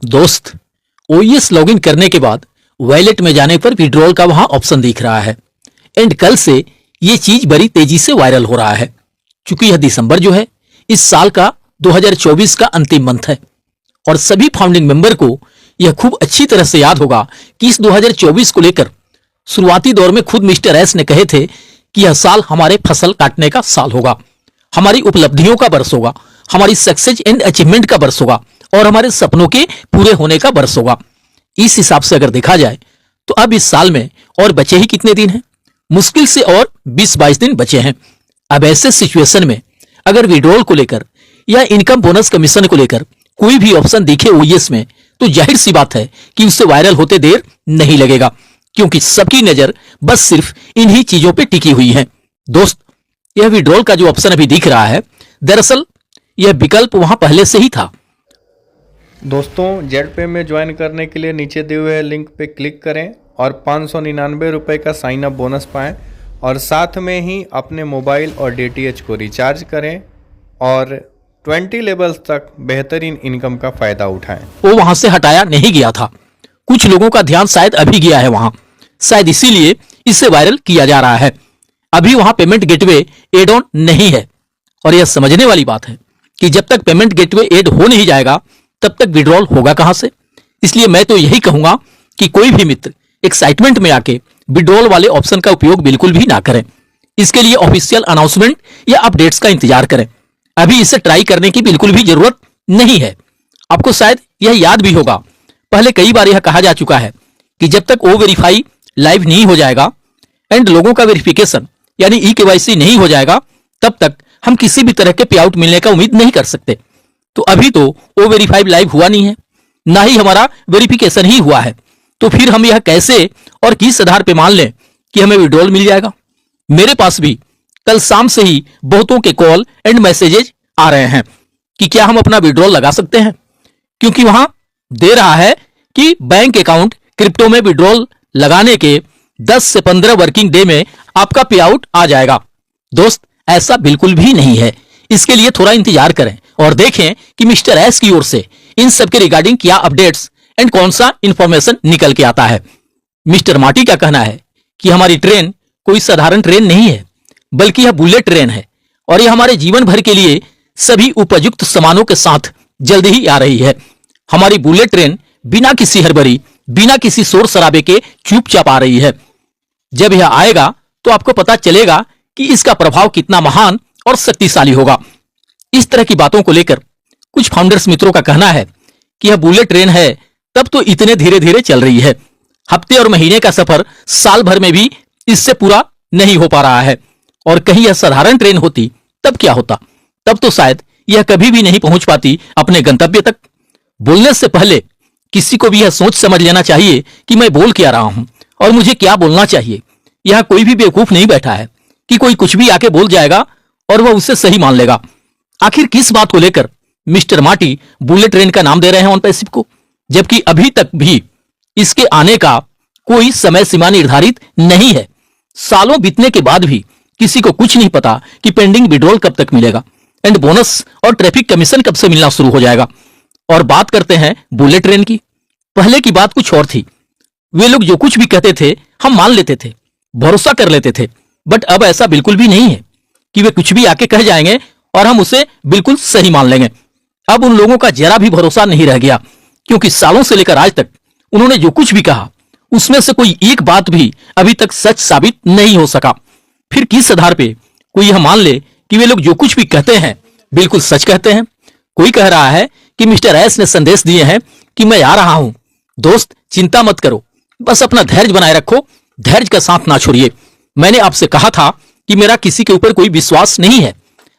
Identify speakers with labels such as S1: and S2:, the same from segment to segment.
S1: दोस्त, OS login करने के बाद वॉलेट में जाने पर विड्रॉल का वहां ऑप्शन दिख रहा है एंड कल से ये चीज बड़ी तेजी से वायरल हो रहा है। क्योंकि यह दिसंबर जो है इस साल का 2024 का अंतिम मंथ है और सभी फाउंडिंग मेंबर को यह खूब अच्छी तरह से याद होगा कि इस 2024 को लेकर शुरुआती दौर में खुद मिस्टर एस ने कहे थे कि यह साल हमारे फसल काटने का साल होगा, हमारी उपलब्धियों का वर्ष होगा, हमारी सक्सेस एंड अचीवमेंट का वर्ष होगा और हमारे सपनों के पूरे होने का वर्ष होगा। इस हिसाब से अगर देखा जाए तो अब इस साल में और बचे ही कितने दिन हैं? मुश्किल से और 20-22 दिन बचे हैं। अब ऐसे सिचुएशन में अगर विड्रॉल को लेकर या इनकम बोनस कमीशन को लेकर कोई भी ऑप्शन दिखे ओएस में तो जाहिर सी बात है कि उससे वायरल होते देर नहीं लगेगा, क्योंकि सबकी नजर बस सिर्फ इन्हीं चीजों पे टिकी हुई है। दोस्त, यह विड्रॉल का जो ऑप्शन अभी दिख रहा है, दरअसल यह विकल्प वहां पहले से ही था।
S2: दोस्तों, जेड पे में ज्वाइन करने के लिए नीचे दिए हुए लिंक पे क्लिक करें और 599 रुपये का साइन अप बोनस पाएं और साथ में ही अपने मोबाइल और डीटीएच को रिचार्ज करें और 20 लेवल्स तक बेहतरीन इनकम का फ़ायदा उठाएं।
S1: वो वहां से हटाया नहीं गया था। कुछ लोगों का ध्यान शायद अभी गया है वहां, शायद इसीलिए इसे वायरल किया जा रहा है। अभी वहां पेमेंट गेटवे एड ऑन नहीं है और यह समझने वाली बात है कि जब तक पेमेंट गेटवे एड हो नहीं जाएगा तब तक विड्रॉल होगा कहां से। इसलिए मैं तो यही कहूंगा कि कोई भी मित्र एक्साइटमेंट में आके विड्रॉल वाले ऑप्शन का उपयोग बिल्कुल भी ना करें। इसके लिए ऑफिशियल अनाउंसमेंट या अपडेट्स का इंतजार करें। अभी इसे ट्राई करने की बिल्कुल भी जरूरत नहीं है। आपको शायद यह याद भी होगा, पहले कई बार यह कहा जा चुका है कि जब तक ओ वेरीफाई लाइव नहीं हो जाएगा एंड लोगों का वेरिफिकेशन यानी ई-केवाईसी नहीं हो जाएगा तब तक हम किसी भी तरह के पे आउट मिलने का उम्मीद नहीं कर सकते। तो अभी तो ओ वेरीफाई लाइव हुआ नहीं है, ना ही हमारा वेरिफिकेशन ही हुआ है, तो फिर हम यह कैसे और किस आधार पे मान लें कि हमें विड्रॉल मिल जाएगा। मेरे पास भी कल शाम से ही बहुतों के कॉल एंड मैसेजेज आ रहे हैं कि क्या हम अपना विड्रॉल लगा सकते हैं, क्योंकि वहां दे रहा है कि बैंक अकाउंट क्रिप्टो में विड्रॉल लगाने के 10 से 15 वर्किंग डे में आपका पे आउट आ जाएगा। दोस्त, ऐसा बिल्कुल भी नहीं है। इसके लिए थोड़ा इंतजार करें और देखें कि मिस्टर एस की ओर से इन सब के रिगार्डिंग क्या अपडेट्स एंड कौन सा इंफॉर्मेशन निकल के आता है। मिस्टर मार्टी का कहना है कि हमारी ट्रेन कोई साधारण ट्रेन नहीं है, बल्कि यह बुलेट ट्रेन है और यह हमारे जीवन भर के लिए सभी उपयुक्त सामानों के साथ जल्द ही आ रही है। हमारी बुलेट ट्रेन बिना किसी हड़बड़ी, बिना किसी शोर शराबे के चुपचाप आ रही है। जब यह आएगा तो आपको पता चलेगा कि इसका प्रभाव कितना महान और शक्तिशाली होगा। इस तरह की बातों को लेकर कुछ फाउंडर्स मित्रों का कहना है कि यह बुलेट ट्रेन है तब तो इतने धीरे धीरे चल रही है, हफ्ते और महीने का सफर साल भर में भी इससे पूरा नहीं हो पा रहा है। और कहीं यह साधारण ट्रेन होती तब क्या होता, तब तो शायद यह कभी भी नहीं पहुंच पाती अपने गंतव्य तक। बोलने से पहले किसी को भी यह सोच समझ लेना चाहिए कि मैं बोल क्या रहा हूं और मुझे क्या बोलना चाहिए। यह कोई भी बेवकूफ नहीं बैठा है कि कोई कुछ भी आके बोल जाएगा और वह उसे सही मान लेगा। आखिर किस बात को लेकर मिस्टर मार्टी बुलेट ट्रेन का नाम दे रहे हैं ऑन पैसिव को, जबकि अभी तक भी इसके आने का कोई समय सीमा निर्धारित नहीं है। सालों बीतने के बाद भी किसी को कुछ नहीं पता कि पेंडिंग विड्रॉल कब तक मिलेगा एंड बोनस और ट्रैफिक कमीशन कब से मिलना शुरू हो जाएगा। और बात करते हैं बुलेट ट्रेन की। पहले की बात कुछ और थी। वे लोग जो कुछ भी कहते थे हम मान लेते थे, भरोसा कर लेते थे। बट अब ऐसा बिल्कुल भी नहीं है कि वे कुछ भी आके कह जाएंगे और हम उसे बिल्कुल सही मान लेंगे। अब उन लोगों का जरा भी भरोसा नहीं रह गया, क्योंकि सालों से लेकर आज तक उन्होंने जो कुछ भी कहा उसमें से कोई एक बात भी अभी तक सच साबित नहीं हो सका। फिर किस आधार पे कोई यह मान ले कि वे लोग जो कुछ भी कहते हैं बिल्कुल सच कहते हैं। कोई कह रहा है कि मिस्टर एस ने संदेश दिए हैं कि मैं आ रहा हूं। दोस्त, चिंता मत करो, बस अपना धैर्य बनाए रखो, धैर्य का साथ ना छोड़िए। मैंने आपसे कहा था कि मेरा किसी के ऊपर कोई विश्वास नहीं है।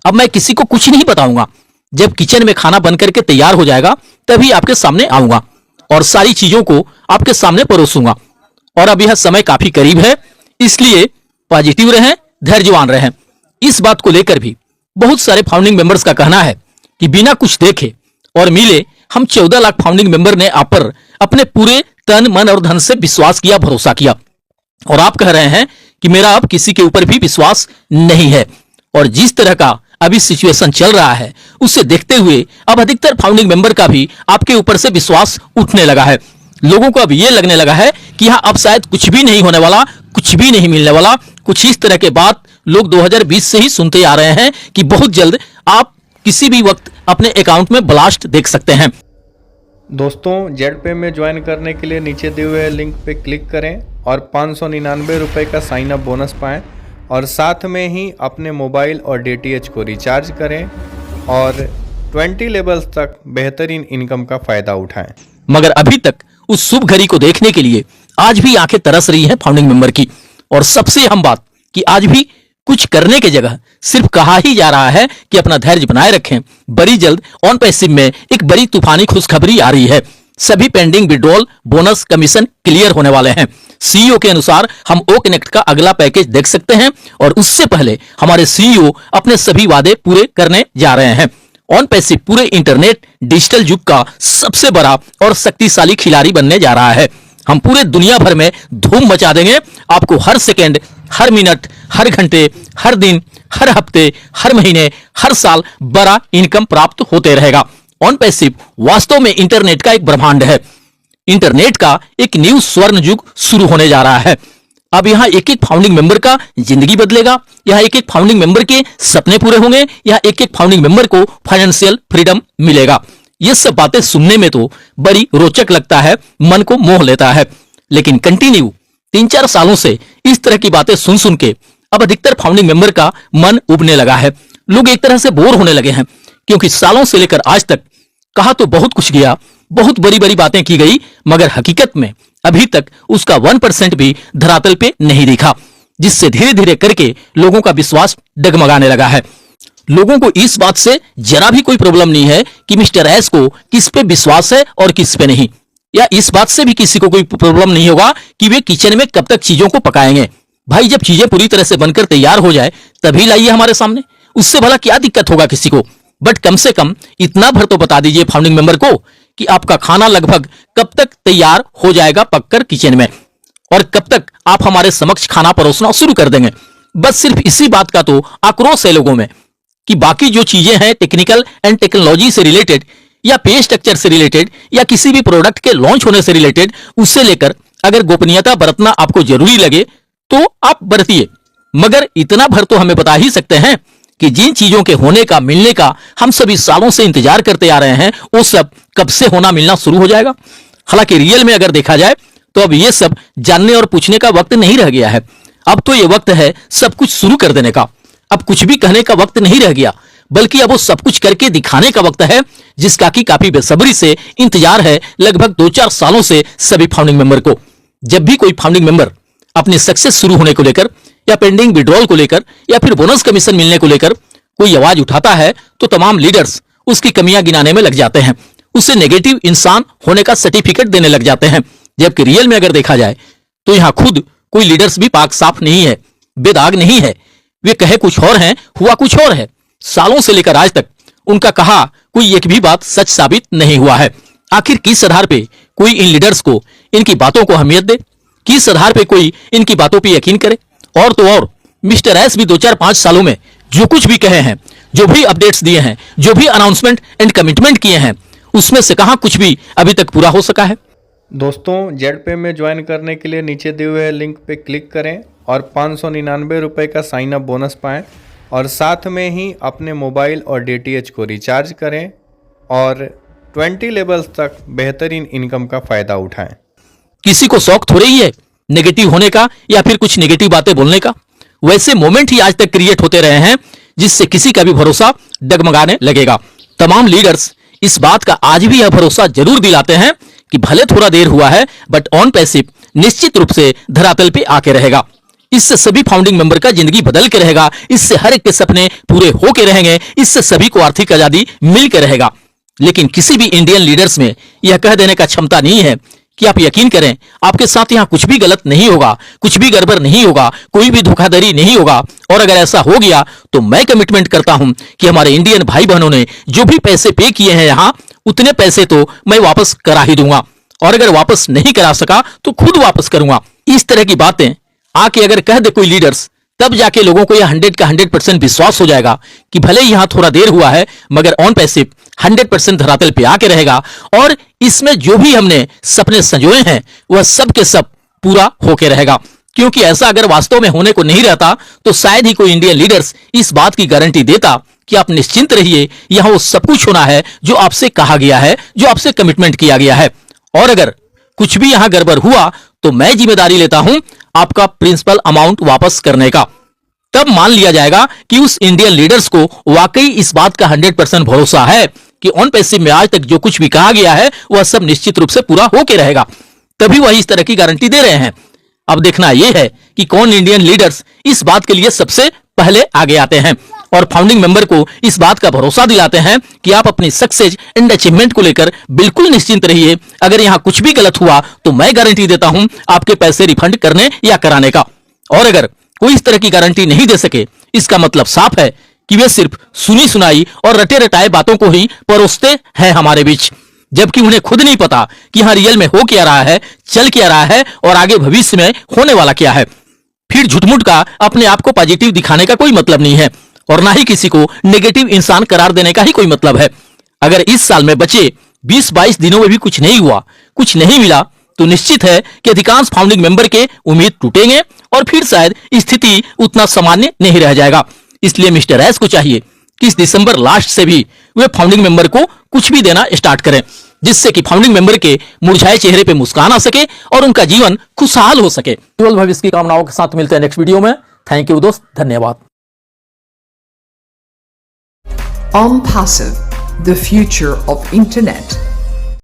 S1: अब मैं किसी को कुछ नहीं बताऊंगा। जब किचन में खाना बन करके तैयार हो जाएगा तभी आपके सामने आऊंगा और सारी चीजों को आपके सामने परोसूंगा। और अब यह समय काफी करीब है, इसलिए पॉजिटिव रहें, धैर्यवान रहें। इस बात को लेकर भी बहुत सारे फाउंडिंग मेंबर्स का कहना है कि बिना कुछ देखे और मिले हम 14 लाख फाउंडिंग मेंबर ने आप पर अपने पूरे तन मन और धन से विश्वास किया, भरोसा किया, और आप कह रहे हैं कि मेरा अब किसी के ऊपर भी विश्वास नहीं है। और जिस तरह का अभी सिचुएशन चल रहा है उसे देखते हुए अब अधिकतर फाउंडिंग मेंबर का भी आपके ऊपर से विश्वास उठने लगा है। लोगों को अब यह लगने लगा है कि यहां अब शायद कुछ भी नहीं होने वाला, कुछ भी नहीं मिलने वाला। कुछ इस तरह के बात लोग 2020 से ही सुनते आ रहे हैं कि बहुत जल्द आप किसी भी वक्त अपने अकाउंट में ब्लास्ट देख सकते हैं।
S2: दोस्तों, जेड पे में ज्वाइन करने के लिए नीचे दिए हुए लिंक पे क्लिक करें और 599 रुपये का साइन अप बोनस पाएं, और साथ में ही अपने मोबाइल और डीटीएच को रिचार्ज करें और 20 लेवल्स तक बेहतरीन इनकम का फ़ायदा उठाएं।
S1: मगर अभी तक उस शुभ घड़ी को देखने के लिए आज भी आंखें तरस रही हैं फाउंडिंग मेंबर की। और सबसे अहम बात कि आज भी कुछ करने की जगह सिर्फ कहा ही जा रहा है कि अपना धैर्य बनाए रखें। बड़ी जल्द ऑन पैसिव में एक बड़ी तूफानी खुशखबरी आ रही है। सभी pending withdrawal, bonus, commission clear होने वाले हैं। सीईओ के अनुसार हम ओ कनेक्ट का अगला पैकेज देख सकते हैं, और उससे पहले हमारे सीईओ अपने सभी वादे पूरे करने जा रहे हैं। ऑन पैसिव पूरे इंटरनेट डिजिटल युग का सबसे बड़ा और शक्तिशाली खिलाड़ी बनने जा रहा है। हम पूरे दुनिया भर में धूम मचा देंगे। आपको हर सेकेंड, हर मिनट, हर घंटे, हर दिन, हर हफ्ते, हर महीने, हर साल बड़ा इनकम प्राप्त होते रहेगा। ऑन पैसिव वास्तव में इंटरनेट का एक ब्रह्मांड है। इंटरनेट का एक न्यू स्वर्ण युग शुरू होने जा रहा है। अब यहाँ एक एक फाउंडिंग मेंबर का जिंदगी बदलेगा। यहाँ एक एक फाउंडिंग मेंबर के सपने पूरे होंगे। यहाँ एक एक फाउंडिंग मेंबर को फाइनेंशियल फ्रीडम मिलेगा। ये सब बातें सुनने में तो बड़ी रोचक लगता है, मन को मोह लेता है, लेकिन कंटिन्यू 3-4 सालों से इस तरह की बातें सुन सुन के अब अधिकतर फाउंडिंग मेंबर का मन उबने लगा है। लोग एक तरह से बोर होने लगे हैं, क्योंकि सालों से लेकर आज तक कहा तो बहुत कुछ गया, बहुत बड़ी बड़ी बातें की गई, मगर हकीकत में अभी तक उसका 1% भी धरातल पे नहीं दिखा, जिससे धीरे धीरे करके लोगों का विश्वास डगमगाने लगा है। लोगों को इस बात से जरा भी कोई प्रॉब्लम नहीं है कि मिस्टर एस को किस पे विश्वास है और किस पे नहीं, या इस बात से भी किसी को कोई प्रॉब्लम नहीं होगा कि वे किचन में कब तक चीजों को पकाएंगे। भाई, जब चीजें पूरी तरह से बनकर तैयार हो जाए तभी लाइए हमारे सामने, उससे भला क्या दिक्कत होगा किसी को। बट कम से कम इतना भर तो बता दीजिए फाउंडिंग मेंबर को कि आपका खाना लगभग कब तक तैयार हो जाएगा पककर किचन में, और कब तक आप हमारे समक्ष खाना परोसना शुरू कर देंगे। बस सिर्फ इसी बात का तो आक्रोश है लोगों में कि बाकी जो चीजें हैं टेक्निकल एंड टेक्नोलॉजी से रिलेटेड, या पे स्ट्रक्चर से रिलेटेड, या किसी भी प्रोडक्ट के लॉन्च होने से रिलेटेड, उससे लेकर अगर गोपनीयता बरतना आपको जरूरी लगे तो आप बरतिए, मगर इतना भर तो हमें बता ही सकते हैं कि जिन चीजों के होने का, मिलने का हम सभी सालों से इंतजार करते आ रहे हैं, वो सब कब से होना मिलना शुरू हो जाएगा। हालांकि रियल में अगर देखा जाए तो अब ये सब जानने और पूछने का वक्त नहीं रह गया है। अब तो ये वक्त है सब कुछ शुरू कर देने का। अब कुछ भी कहने का वक्त नहीं रह गया, बल्कि अब वो सब कुछ करके दिखाने का वक्त है, जिसका कि काफी बेसब्री से इंतजार है लगभग 2-4 सालों से सभी फाउंडिंग मेंबर को। जब भी कोई फाउंडिंग मेंबर अपनी सक्सेस शुरू होने को लेकर, या पेंडिंग विड्रॉल को लेकर, या फिर बोनस कमीशन मिलने को लेकर कोई आवाज उठाता है, तो तमाम लीडर्स उसकी कमियां गिनाने में लग जाते हैं, उसे नेगेटिव इंसान होने का सर्टिफिकेट देने लग जाते हैं। जबकि रियल में अगर देखा जाए तो यहां खुद कोई लीडर्स भी पाक साफ नहीं है, बेदाग नहीं है। वे कहे कुछ और हैं, हुआ कुछ और है। सालों से लेकर आज तक उनका कहा कोई एक भी बात सच साबित नहीं हुआ है। आखिर किस आधार पे कोई इन लीडर्स को, इनकी बातों को अहमियत दे? किस आधार पे कोई इनकी बातों पे यकीन करे? और तो और मिस्टर एस भी 2-4-5 सालों में जो कुछ भी कहे हैं, जो भी अपडेट्स दिए हैं, जो भी अनाउंसमेंट एंड कमिटमेंट किए हैं, उसमें से कहां कुछ भी अभी तक पूरा हो सका है।
S2: दोस्तों, जेड पे में ज्वाइन करने के लिए नीचे दिए हुए लिंक पे क्लिक करें और 599 रुपये का साइन अप बोनस पाएं, और साथ में ही अपने मोबाइल और डीटीएच को रिचार्ज करें और 20 लेवल्स तक बेहतरीन इनकम का फ़ायदा उठाएं।
S1: किसी को शौक थोड़े ही है नेगेटिव होने का या फिर कुछ नेगेटिव बातें बोलने का। वैसे मोमेंट ही आज तक क्रिएट होते रहे हैं जिससे किसी का भी भरोसा डगमगाने लगेगा। तमाम लीडर्स इस बात का आज भी यह भरोसा जरूर दिलाते हैं कि भले थोड़ा देर हुआ है, बट ऑन पैसिव निश्चित रूप से धरातल पे आके रहेगा। इससे सभी फाउंडिंग मेंबर का जिंदगी बदल के रहेगा। इससे हर एक के सपने पूरे होके रहेंगे। इससे सभी को आर्थिक आजादी मिल के रहेगा। लेकिन किसी भी इंडियन लीडर्स में यह कह देने का क्षमता नहीं है कि आप यकीन करें आपके साथ यहां कुछ भी गलत नहीं होगा, कुछ भी गड़बड़ नहीं होगा, कोई भी धोखाधड़ी नहीं होगा। और अगर ऐसा हो गया तो मैं कमिटमेंट करता हूं कि हमारे इंडियन भाई बहनों ने जो भी पैसे पे किए हैं यहां, उतने पैसे तो मैं वापस करा ही दूंगा। और अगर वापस नहीं करा सका तो खुद वापस करूंगा। इस तरह की बातें आके अगर कह दे कोई लीडर्स, तब जाके लोगों को यह 100 का 100% विश्वास हो जाएगा कि भले ही यहां थोड़ा देर हुआ है मगर ऑन पैसिव 100% धरातल पे आके रहेगा और इसमें जो भी हमने सपने संजोए हैं वह सब के सब पूरा होके रहेगा। क्योंकि ऐसा अगर वास्तव में होने को नहीं रहता तो शायद ही कोई इंडियन लीडर्स इस बात की गारंटी देता कि आप निश्चिंत रहिए, यहां वो सब कुछ होना है जो आपसे कहा गया है, जो आपसे कमिटमेंट किया गया है। और अगर कुछ भी यहां गड़बड़ हुआ तो मैं जिम्मेदारी लेता हूं आपका प्रिंसिपल अमाउंट वापस करने का। तब मान लिया जाएगा कि उस इंडियन लीडर्स को वाकई इस बात का 100% भरोसा है कि ऑन पैसिव में आज तक जो कुछ भी कहा गया है वह सब निश्चित रूप से पूरा होके रहेगा। तभी वही इस तरह की गारंटी दे रहे हैं। अब देखना यह है कि कौन इंडियन लीडर्स इस बात के लिए सबसे पहले आगे आते हैं और फाउंडिंग मेंबर को इस बात का भरोसा दिलाते हैं कि आप अपनी सक्सेस एंड अचीवमेंट को लेकर बिल्कुल निश्चिंत रहिए। अगर यहां कुछ भी गलत हुआ तो मैं गारंटी देता हूं आपके पैसे रिफंड करने या कराने का। और अगर कोई इस तरह की गारंटी नहीं दे सके, इसका मतलब साफ है कि वे सिर्फ सुनी सुनाई और रटे रटाए बातों को ही परोसते हैं हमारे बीच, जबकि उन्हें खुद नहीं पता कि यहां रियल में हो क्या रहा है, चल क्या रहा है और आगे भविष्य में होने वाला क्या है। फिर झूठमूठ का अपने आप को पॉजिटिव दिखाने का कोई मतलब नहीं है और ना ही किसी को नेगेटिव इंसान करार देने का ही कोई मतलब है। अगर इस साल में बचे 20-22 दिनों में भी कुछ नहीं हुआ, कुछ नहीं मिला, तो निश्चित है कि अधिकांश फाउंडिंग मेंबर के उम्मीद टूटेंगे और फिर शायद स्थिति उतना सामान्य नहीं रह जाएगा। इसलिए मिस्टर एस को चाहिए कि इस दिसंबर लास्ट से भी वे फाउंडिंग मेंबर को कुछ भी देना स्टार्ट करें, जिससे कि फाउंडिंग मेंबर के मुरझाए चेहरे पे मुस्कान आ सके और उनका जीवन खुशहाल हो सके। केवल भविष्य की कामनाओं के साथ मिलते हैं नेक्स्ट वीडियो में। थैंक यू दोस्त, धन्यवाद।
S3: OnPassive, the future of internet.